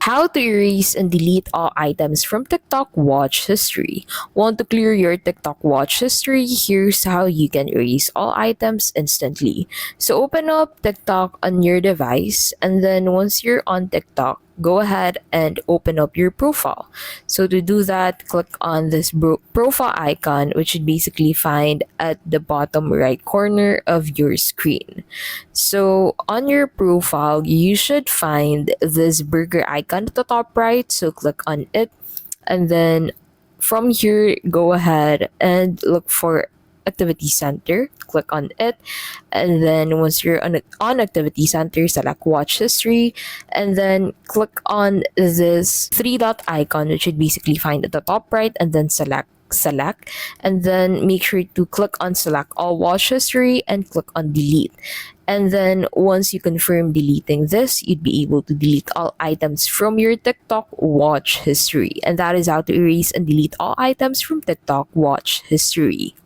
How to erase and delete all items from TikTok watch history. Want to clear your TikTok watch history? Here's how you can erase all items instantly. So open up TikTok on your device, and then once you're on TikTok, go ahead and open up your profile. So to do that, click on this profile icon, which you basically find at the bottom right corner of your screen. So on your profile, you should find this burger icon at the top right. So click on it, and then from here, go ahead and look for Activity Center. Click on it, and then once you're on Activity Center, select Watch History, and then click on this three dot icon, which you'd basically find at the top right, and then select, and then make sure to click on select all watch history and click on delete. And then once you confirm deleting this, you'd be able to delete all items from your TikTok watch history. And that is how to erase and delete all items from TikTok watch history.